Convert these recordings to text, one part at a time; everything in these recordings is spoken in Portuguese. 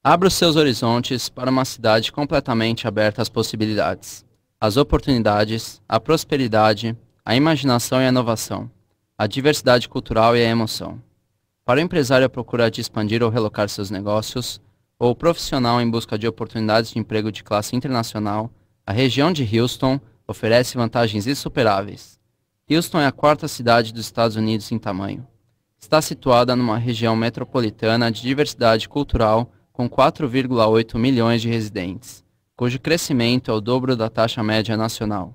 Abra os seus horizontes para uma cidade completamente aberta às possibilidades, às oportunidades, à prosperidade, à imaginação e à inovação, à diversidade cultural e à emoção. Para o empresário à procura de expandir ou relocar seus negócios, ou o profissional em busca de oportunidades de emprego de classe internacional, a região de Houston oferece vantagens insuperáveis. Houston é a quarta cidade dos Estados Unidos em tamanho. Está situada numa região metropolitana de diversidade cultural com 4,8 milhões de residentes, cujo crescimento é o dobro da taxa média nacional.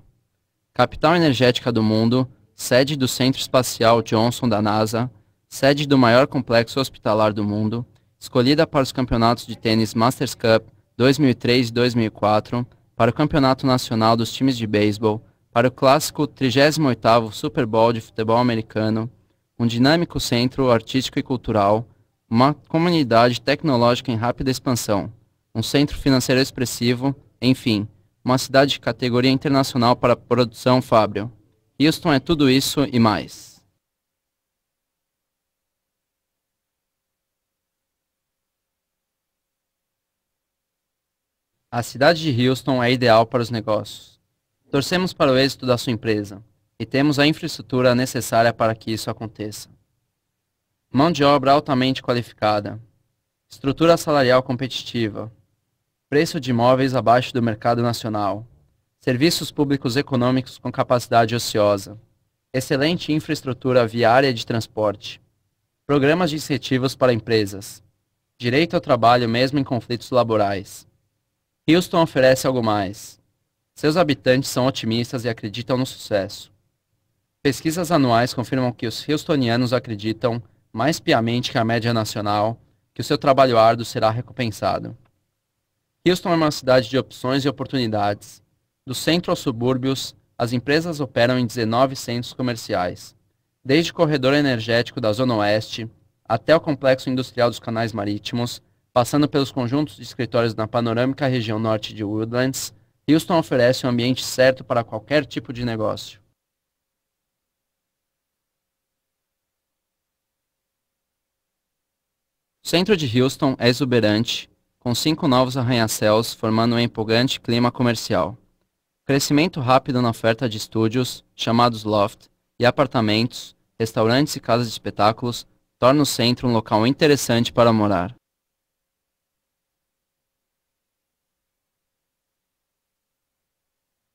Capital energética do mundo, sede do Centro Espacial Johnson da NASA, sede do maior complexo hospitalar do mundo, escolhida para os campeonatos de tênis Masters Cup 2003 e 2004, para o Campeonato Nacional dos Times de Beisebol, para o clássico 38º Super Bowl de futebol americano, um dinâmico centro artístico e cultural, uma comunidade tecnológica em rápida expansão, um centro financeiro expressivo, enfim, uma cidade de categoria internacional para a produção fábrica. Houston é tudo isso e mais. A cidade de Houston é ideal para os negócios. Torcemos para o êxito da sua empresa e temos a infraestrutura necessária para que isso aconteça. Mão de obra altamente qualificada, estrutura salarial competitiva, preço de imóveis abaixo do mercado nacional, serviços públicos econômicos com capacidade ociosa, excelente infraestrutura viária e de transporte, programas de incentivos para empresas, direito ao trabalho mesmo em conflitos laborais. Houston oferece algo mais. Seus habitantes são otimistas e acreditam no sucesso. Pesquisas anuais confirmam que os houstonianos acreditam, mais piamente que a média nacional, que o seu trabalho árduo será recompensado. Houston é uma cidade de opções e oportunidades. Do centro aos subúrbios, as empresas operam em 19 centros comerciais, desde o corredor energético da Zona Oeste até o complexo industrial dos Canais Marítimos, passando pelos conjuntos de escritórios na panorâmica região norte de Woodlands. Houston oferece um ambiente certo para qualquer tipo de negócio. O centro de Houston é exuberante, com 5 novos arranha-céus formando um empolgante clima comercial. Crescimento rápido na oferta de estúdios, chamados loft, e apartamentos, restaurantes e casas de espetáculos torna o centro um local interessante para morar.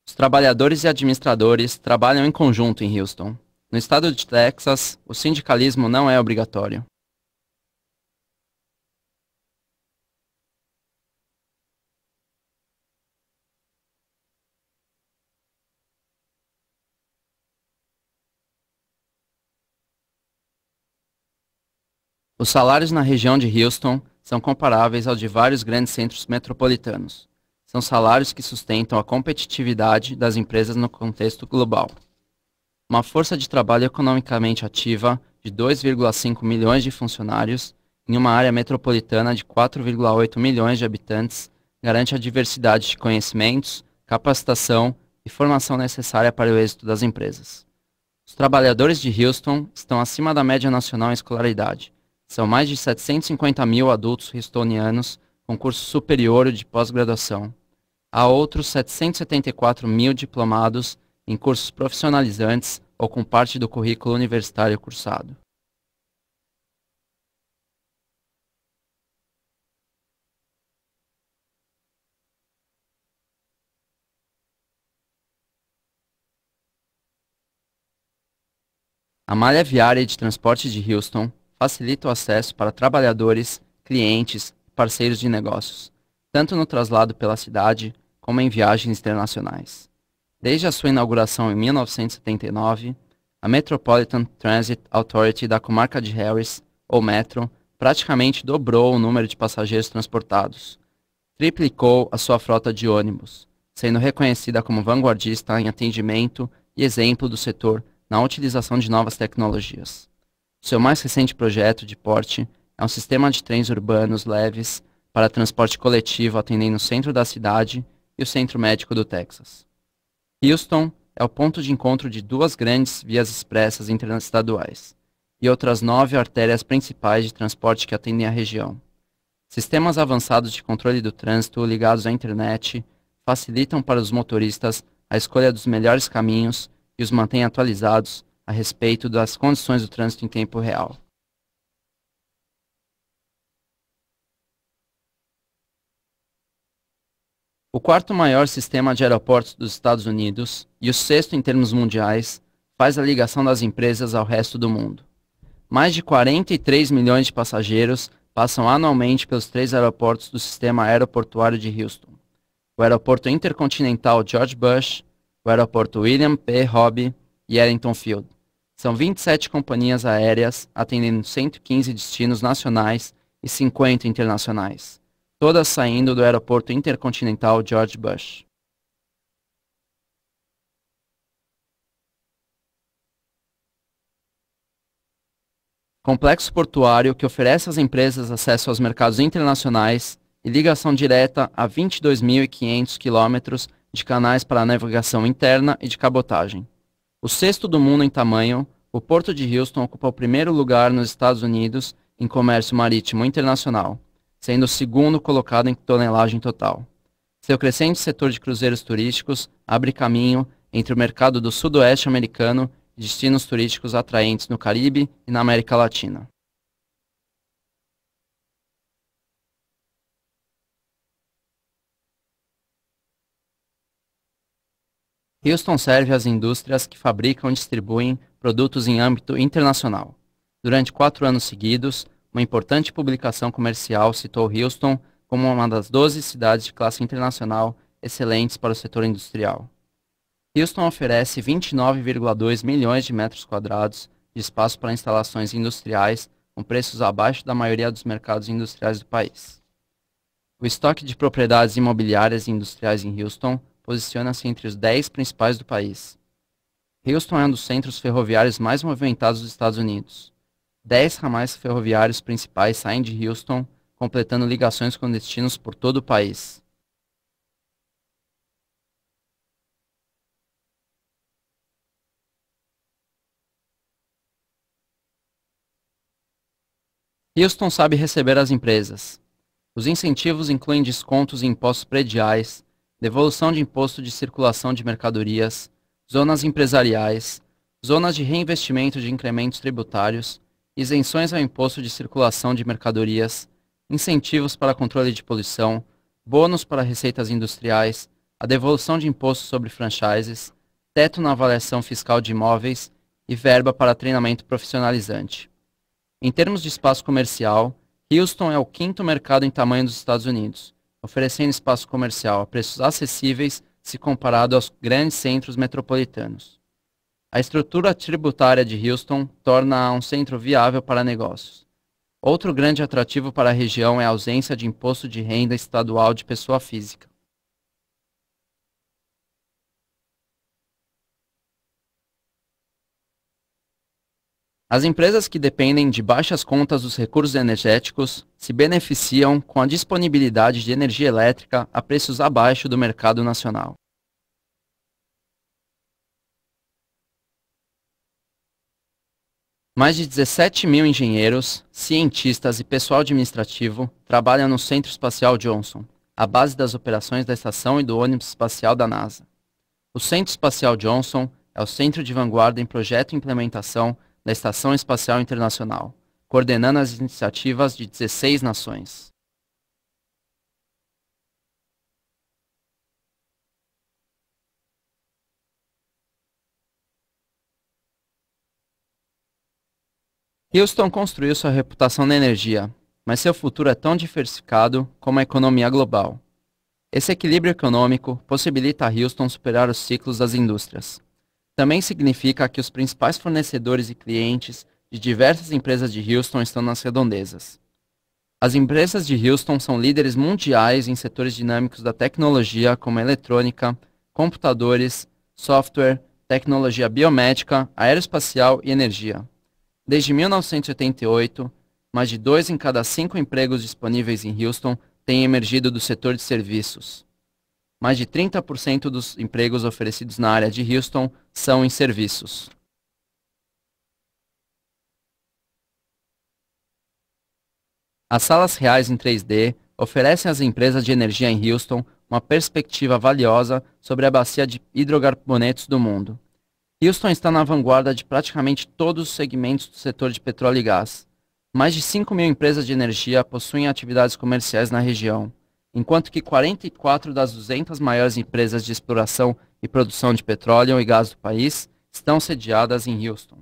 Os trabalhadores e administradores trabalham em conjunto em Houston. No estado de Texas, o sindicalismo não é obrigatório. Os salários na região de Houston são comparáveis aos de vários grandes centros metropolitanos. São salários que sustentam a competitividade das empresas no contexto global. Uma força de trabalho economicamente ativa de 2,5 milhões de funcionários em uma área metropolitana de 4,8 milhões de habitantes garante a diversidade de conhecimentos, capacitação e formação necessária para o êxito das empresas. Os trabalhadores de Houston estão acima da média nacional em escolaridade. São mais de 750 mil adultos houstonianos com curso superior ou de pós-graduação. Há outros 774 mil diplomados em cursos profissionalizantes ou com parte do currículo universitário cursado. A malha viária de transporte de Houston facilita o acesso para trabalhadores, clientes e parceiros de negócios, tanto no traslado pela cidade como em viagens internacionais. Desde a sua inauguração em 1979, a Metropolitan Transit Authority da comarca de Harris, ou Metro, praticamente dobrou o número de passageiros transportados, triplicou a sua frota de ônibus, sendo reconhecida como vanguardista em atendimento e exemplo do setor na utilização de novas tecnologias. Seu mais recente projeto de porte é um sistema de trens urbanos leves para transporte coletivo atendendo o centro da cidade e o centro médico do Texas. Houston é o ponto de encontro de 2 grandes vias expressas interestaduais e outras 9 artérias principais de transporte que atendem a região. Sistemas avançados de controle do trânsito ligados à internet facilitam para os motoristas a escolha dos melhores caminhos e os mantêm atualizados a respeito das condições do trânsito em tempo real. O quarto maior sistema de aeroportos dos Estados Unidos e o sexto em termos mundiais faz a ligação das empresas ao resto do mundo. Mais de 43 milhões de passageiros passam anualmente pelos 3 aeroportos do sistema aeroportuário de Houston: o Aeroporto Intercontinental George Bush, o Aeroporto William P. Hobby e Arlington Field. São 27 companhias aéreas atendendo 115 destinos nacionais e 50 internacionais, todas saindo do Aeroporto Intercontinental George Bush. Complexo portuário que oferece às empresas acesso aos mercados internacionais e ligação direta a 22.500 quilômetros de canais para navegação interna e de cabotagem. O sexto do mundo em tamanho, o Porto de Houston ocupa o primeiro lugar nos Estados Unidos em comércio marítimo internacional, sendo o segundo colocado em tonelagem total. Seu crescente setor de cruzeiros turísticos abre caminho entre o mercado do sudoeste americano e destinos turísticos atraentes no Caribe e na América Latina. Houston serve às indústrias que fabricam e distribuem produtos em âmbito internacional. Durante 4 anos seguidos, uma importante publicação comercial citou Houston como uma das 12 cidades de classe internacional excelentes para o setor industrial. Houston oferece 29,2 milhões de metros quadrados de espaço para instalações industriais, com preços abaixo da maioria dos mercados industriais do país. O estoque de propriedades imobiliárias e industriais em Houston posiciona-se entre os 10 principais do país. Houston é um dos centros ferroviários mais movimentados dos Estados Unidos. 10 ramais ferroviários principais saem de Houston, completando ligações com destinos por todo o país. Houston sabe receber as empresas. Os incentivos incluem descontos em impostos prediais, devolução de imposto de circulação de mercadorias, zonas empresariais, zonas de reinvestimento de incrementos tributários, isenções ao imposto de circulação de mercadorias, incentivos para controle de poluição, bônus para receitas industriais, a devolução de imposto sobre franchises, teto na avaliação fiscal de imóveis e verba para treinamento profissionalizante. Em termos de espaço comercial, Houston é o quinto mercado em tamanho dos Estados Unidos, oferecendo espaço comercial a preços acessíveis se comparado aos grandes centros metropolitanos. A estrutura tributária de Houston torna-a um centro viável para negócios. Outro grande atrativo para a região é a ausência de imposto de renda estadual de pessoa física. As empresas que dependem de baixas contas dos recursos energéticos se beneficiam com a disponibilidade de energia elétrica a preços abaixo do mercado nacional. Mais de 17 mil engenheiros, cientistas e pessoal administrativo trabalham no Centro Espacial Johnson, a base das operações da estação e do ônibus espacial da NASA. O Centro Espacial Johnson é o centro de vanguarda em projeto e implementação da Estação Espacial Internacional, coordenando as iniciativas de 16 nações. Houston construiu sua reputação na energia, mas seu futuro é tão diversificado como a economia global. Esse equilíbrio econômico possibilita a Houston superar os ciclos das indústrias. Também significa que os principais fornecedores e clientes de diversas empresas de Houston estão nas redondezas. As empresas de Houston são líderes mundiais em setores dinâmicos da tecnologia como eletrônica, computadores, software, tecnologia biomédica, aeroespacial e energia. Desde 1988, mais de 2 em cada 5 empregos disponíveis em Houston têm emergido do setor de serviços. Mais de 30% dos empregos oferecidos na área de Houston são em serviços. As salas reais em 3D oferecem às empresas de energia em Houston uma perspectiva valiosa sobre a bacia de hidrocarbonetos do mundo. Houston está na vanguarda de praticamente todos os segmentos do setor de petróleo e gás. Mais de 5.000 empresas de energia possuem atividades comerciais na região, enquanto que 44 das 200 maiores empresas de exploração e produção de petróleo e gás do país estão sediadas em Houston.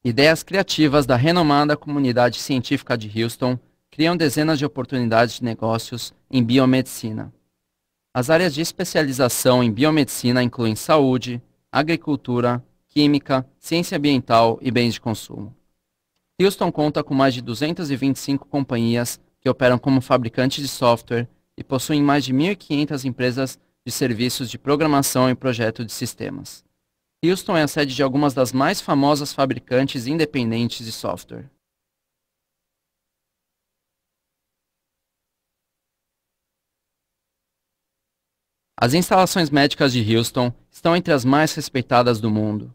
Ideias criativas da renomada comunidade científica de Houston criam dezenas de oportunidades de negócios em biomedicina. As áreas de especialização em biomedicina incluem saúde, agricultura, química, ciência ambiental e bens de consumo. Houston conta com mais de 225 companhias que operam como fabricantes de software e possuem mais de 1.500 empresas de serviços de programação e projeto de sistemas. Houston é a sede de algumas das mais famosas fabricantes independentes de software. As instalações médicas de Houston estão entre as mais respeitadas do mundo.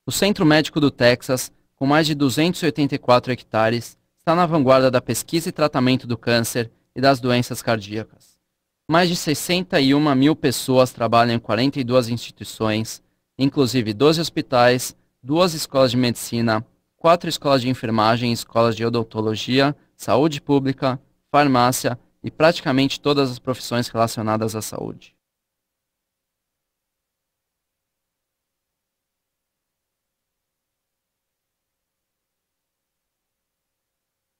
O Centro Médico do Texas, com mais de 284 hectares, está na vanguarda da pesquisa e tratamento do câncer e das doenças cardíacas. Mais de 61.000 pessoas trabalham em 42 instituições, inclusive 12 hospitais, 2 escolas de medicina, 4 escolas de enfermagem, escolas de odontologia, saúde pública, farmácia e praticamente todas as profissões relacionadas à saúde.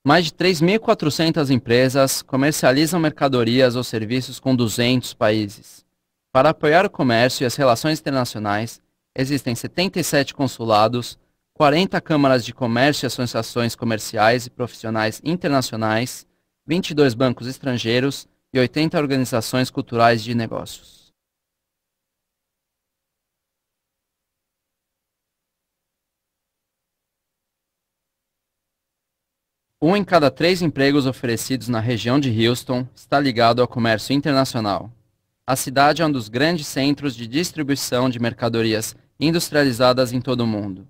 Mais de 3.400 empresas comercializam mercadorias ou serviços com 200 países. Para apoiar o comércio e as relações internacionais, existem 77 consulados, 40 câmaras de comércio e associações comerciais e profissionais internacionais, 22 bancos estrangeiros e 80 organizações culturais de negócios. Um em cada 3 empregos oferecidos na região de Houston está ligado ao comércio internacional. A cidade é um dos grandes centros de distribuição de mercadorias industrializadas em todo o mundo.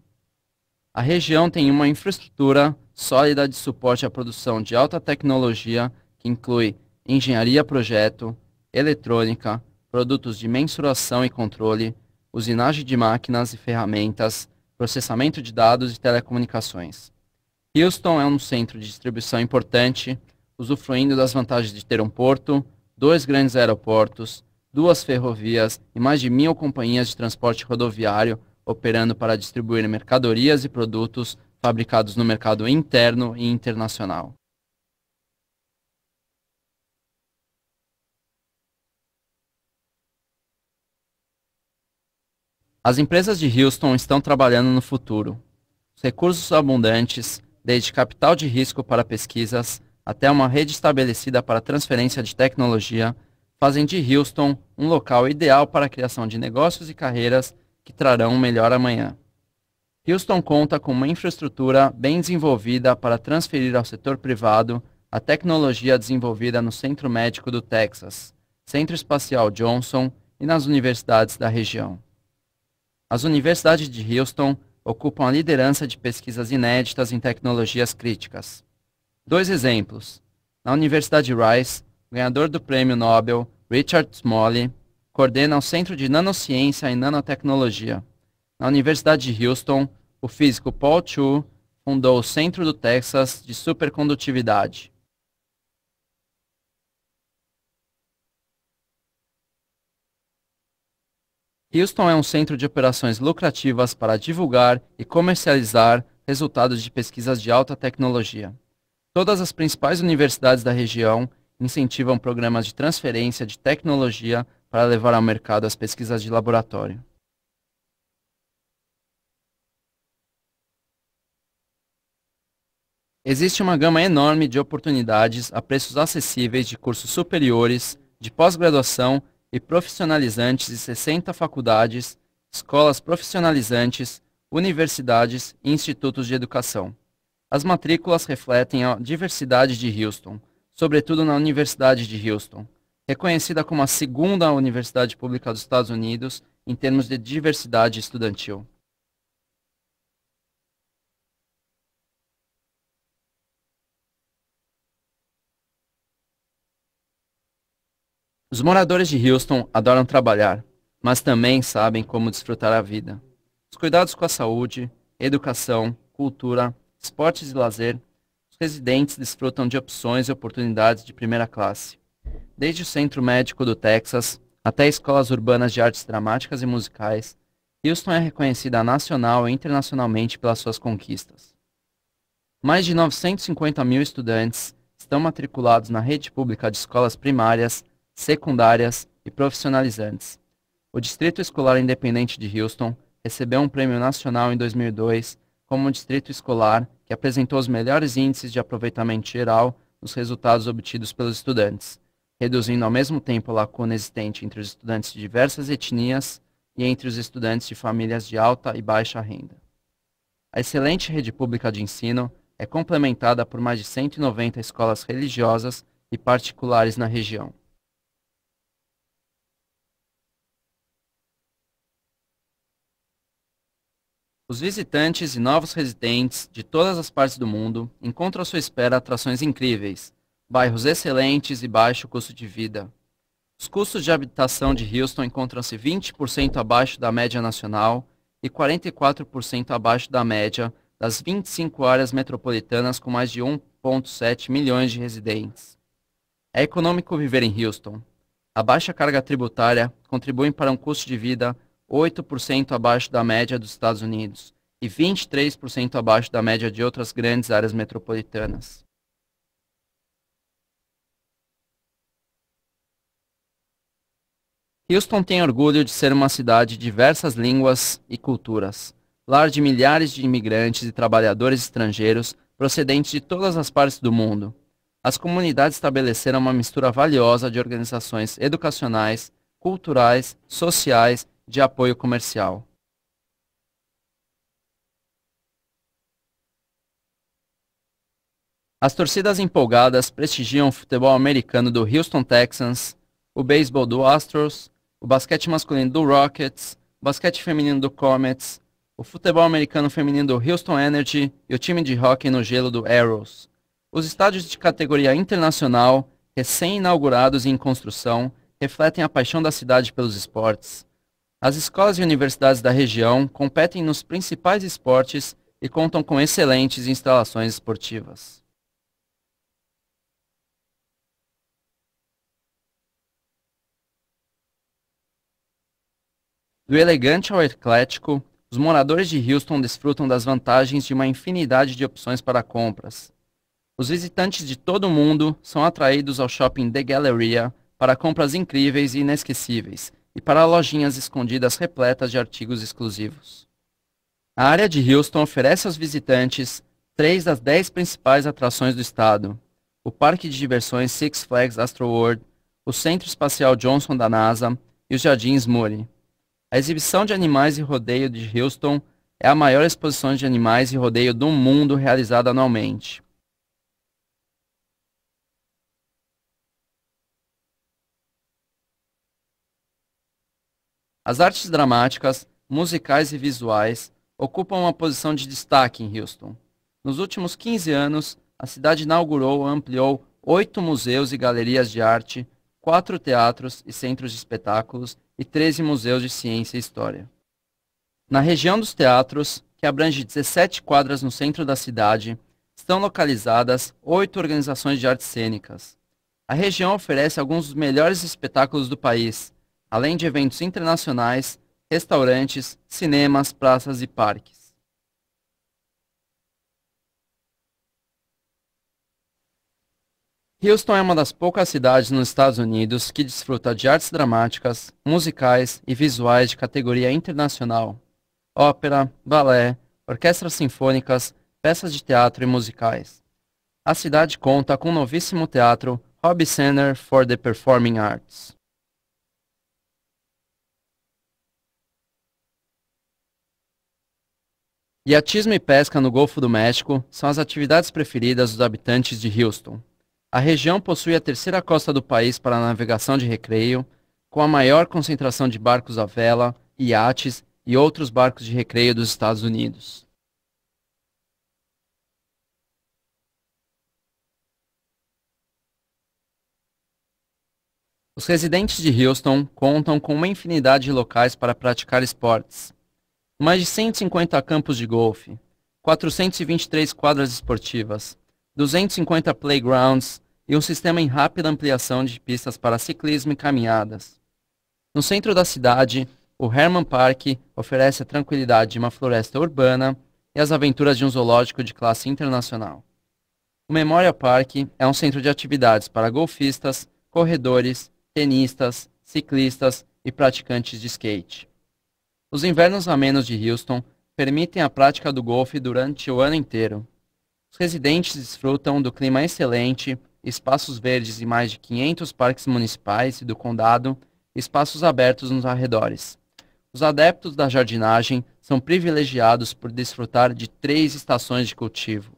A região tem uma infraestrutura sólida de suporte à produção de alta tecnologia, que inclui engenharia-projeto, eletrônica, produtos de mensuração e controle, usinagem de máquinas e ferramentas, processamento de dados e telecomunicações. Houston é um centro de distribuição importante, usufruindo das vantagens de ter um porto, 2 grandes aeroportos, 2 ferrovias e mais de 1.000 companhias de transporte rodoviário operando para distribuir mercadorias e produtos fabricados no mercado interno e internacional. As empresas de Houston estão trabalhando no futuro. Os recursos abundantes, desde capital de risco para pesquisas até uma rede estabelecida para transferência de tecnologia, fazem de Houston um local ideal para a criação de negócios e carreiras que trarão um melhor amanhã. Houston conta com uma infraestrutura bem desenvolvida para transferir ao setor privado a tecnologia desenvolvida no Centro Médico do Texas, Centro Espacial Johnson e nas universidades da região. As universidades de Houston ocupam a liderança de pesquisas inéditas em tecnologias críticas. 2 exemplos. Na Universidade Rice, o ganhador do Prêmio Nobel, Richard Smalley, coordena o Centro de Nanociência e Nanotecnologia. Na Universidade de Houston, o físico Paul Chu fundou o Centro do Texas de Supercondutividade. Houston é um centro de operações lucrativas para divulgar e comercializar resultados de pesquisas de alta tecnologia. Todas as principais universidades da região incentivam programas de transferência de tecnologia para levar ao mercado as pesquisas de laboratório. Existe uma gama enorme de oportunidades a preços acessíveis de cursos superiores, de pós-graduação e profissionalizantes de 60 faculdades, escolas profissionalizantes, universidades e institutos de educação. As matrículas refletem a diversidade de Houston, sobretudo na Universidade de Houston, reconhecida como a segunda universidade pública dos Estados Unidos em termos de diversidade estudantil. Os moradores de Houston adoram trabalhar, mas também sabem como desfrutar a vida. Os cuidados com a saúde, educação, cultura, esportes e lazer, os residentes desfrutam de opções e oportunidades de primeira classe. Desde o Centro Médico do Texas até escolas urbanas de artes dramáticas e musicais, Houston é reconhecida nacional e internacionalmente pelas suas conquistas. Mais de 950 mil estudantes estão matriculados na rede pública de escolas primárias, secundárias e profissionalizantes. O Distrito Escolar Independente de Houston recebeu um prêmio nacional em 2002 como um distrito escolar que apresentou os melhores índices de aproveitamento geral nos resultados obtidos pelos estudantes, reduzindo ao mesmo tempo a lacuna existente entre os estudantes de diversas etnias e entre os estudantes de famílias de alta e baixa renda. A excelente rede pública de ensino é complementada por mais de 190 escolas religiosas e particulares na região. Os visitantes e novos residentes de todas as partes do mundo encontram à sua espera atrações incríveis, bairros excelentes e baixo custo de vida. Os custos de habitação de Houston encontram-se 20% abaixo da média nacional e 44% abaixo da média das 25 áreas metropolitanas com mais de 1,7 milhões de residentes. É econômico viver em Houston. A baixa carga tributária contribui para um custo de vida 8% abaixo da média dos Estados Unidos e 23% abaixo da média de outras grandes áreas metropolitanas. Houston tem orgulho de ser uma cidade de diversas línguas e culturas, lar de milhares de imigrantes e trabalhadores estrangeiros procedentes de todas as partes do mundo. As comunidades estabeleceram uma mistura valiosa de organizações educacionais, culturais, sociais e de apoio comercial. As torcidas empolgadas prestigiam o futebol americano do Houston Texans, o beisebol do Astros, o basquete masculino do Rockets, o basquete feminino do Comets, o futebol americano feminino do Houston Energy e o time de hóquei no gelo do Arrows. Os estádios de categoria internacional, recém-inaugurados e em construção, refletem a paixão da cidade pelos esportes. As escolas e universidades da região competem nos principais esportes e contam com excelentes instalações esportivas. Do elegante ao eclético, os moradores de Houston desfrutam das vantagens de uma infinidade de opções para compras. Os visitantes de todo o mundo são atraídos ao shopping The Galleria para compras incríveis e inesquecíveis e para lojinhas escondidas repletas de artigos exclusivos. A área de Houston oferece aos visitantes 3 das 10 principais atrações do estado: o Parque de Diversões Six Flags Astroworld, o Centro Espacial Johnson da NASA e os Jardins Murray. A exibição de animais e rodeio de Houston é a maior exposição de animais e rodeio do mundo realizada anualmente. As artes dramáticas, musicais e visuais ocupam uma posição de destaque em Houston. Nos últimos 15 anos, a cidade inaugurou ou ampliou 8 museus e galerias de arte, 4 teatros e centros de espetáculos e 13 museus de ciência e história. Na região dos teatros, que abrange 17 quadras no centro da cidade, estão localizadas 8 organizações de artes cênicas. A região oferece alguns dos melhores espetáculos do país, além de eventos internacionais, restaurantes, cinemas, praças e parques. Houston é uma das poucas cidades nos Estados Unidos que desfruta de artes dramáticas, musicais e visuais de categoria internacional: ópera, balé, orquestras sinfônicas, peças de teatro e musicais. A cidade conta com o novíssimo teatro Hobby Center for the Performing Arts. Iatismo e pesca no Golfo do México são as atividades preferidas dos habitantes de Houston. A região possui a terceira costa do país para a navegação de recreio, com a maior concentração de barcos à vela, iates e outros barcos de recreio dos Estados Unidos. Os residentes de Houston contam com uma infinidade de locais para praticar esportes. Mais de 150 campos de golfe, 423 quadras esportivas, 250 playgrounds e um sistema em rápida ampliação de pistas para ciclismo e caminhadas. No centro da cidade, o Herman Park oferece a tranquilidade de uma floresta urbana e as aventuras de um zoológico de classe internacional. O Memorial Park é um centro de atividades para golfistas, corredores, tenistas, ciclistas e praticantes de skate. Os invernos amenos de Houston permitem a prática do golfe durante o ano inteiro. Os residentes desfrutam do clima excelente, espaços verdes e mais de 500 parques municipais e do condado, e espaços abertos nos arredores. Os adeptos da jardinagem são privilegiados por desfrutar de 3 estações de cultivo: